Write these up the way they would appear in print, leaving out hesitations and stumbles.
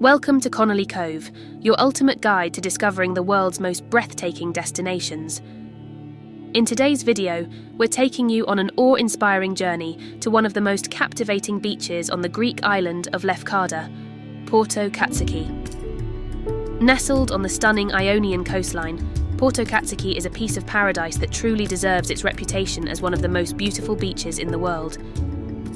Welcome to Connolly Cove, your ultimate guide to discovering the world's most breathtaking destinations. In today's video, we're taking you on an awe-inspiring journey to one of the most captivating beaches on the Greek island of Lefkada, Porto Katsiki. Nestled on the stunning Ionian coastline, Porto Katsiki is a piece of paradise that truly deserves its reputation as one of the most beautiful beaches in the world.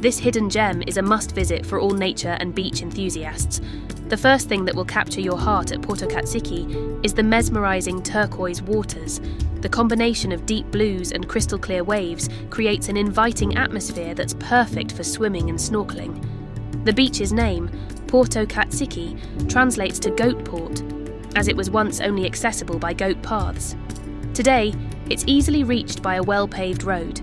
This hidden gem is a must-visit for all nature and beach enthusiasts. The first thing that will capture your heart at Porto Katsiki is the mesmerizing turquoise waters. The combination of deep blues and crystal clear waves creates an inviting atmosphere that's perfect for swimming and snorkeling. The beach's name, Porto Katsiki, translates to goat port, as it was once only accessible by goat paths. Today, it's easily reached by a well-paved road.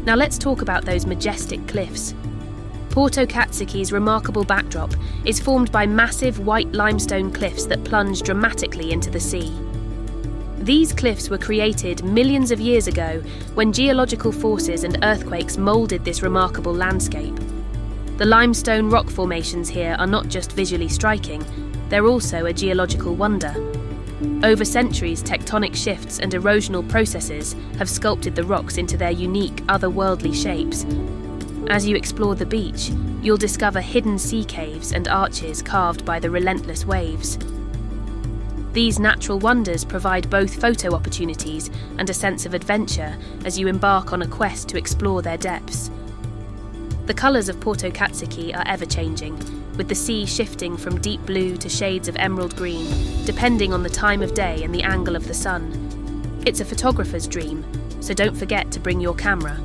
Now let's talk about those majestic cliffs. Porto Katsiki's remarkable backdrop is formed by massive white limestone cliffs that plunge dramatically into the sea. These cliffs were created millions of years ago when geological forces and earthquakes moulded this remarkable landscape. The limestone rock formations here are not just visually striking, they're also a geological wonder. Over centuries, tectonic shifts and erosional processes have sculpted the rocks into their unique, otherworldly shapes. As you explore the beach, you'll discover hidden sea caves and arches carved by the relentless waves. These natural wonders provide both photo opportunities and a sense of adventure as you embark on a quest to explore their depths. The colours of Porto Katsiki are ever-changing, with the sea shifting from deep blue to shades of emerald green, depending on the time of day and the angle of the sun. It's a photographer's dream, so don't forget to bring your camera.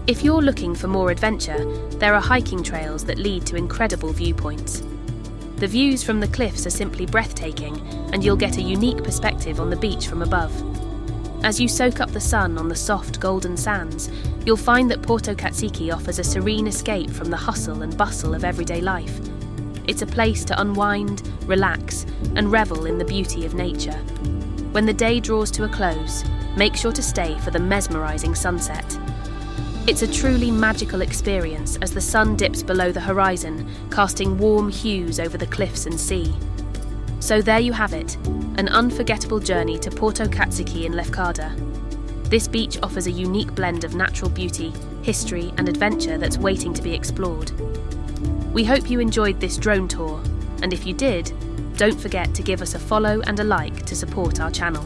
If you're looking for more adventure, there are hiking trails that lead to incredible viewpoints. The views from the cliffs are simply breathtaking, and you'll get a unique perspective on the beach from above. As you soak up the sun on the soft golden sands, you'll find that Porto Katsiki offers a serene escape from the hustle and bustle of everyday life. It's a place to unwind, relax, and revel in the beauty of nature. When the day draws to a close, make sure to stay for the mesmerizing sunset. It's a truly magical experience as the sun dips below the horizon, casting warm hues over the cliffs and sea. So there you have it, an unforgettable journey to Porto Katsiki in Lefkada. This beach offers a unique blend of natural beauty, history, and adventure that's waiting to be explored. We hope you enjoyed this drone tour, and if you did, don't forget to give us a follow and a like to support our channel.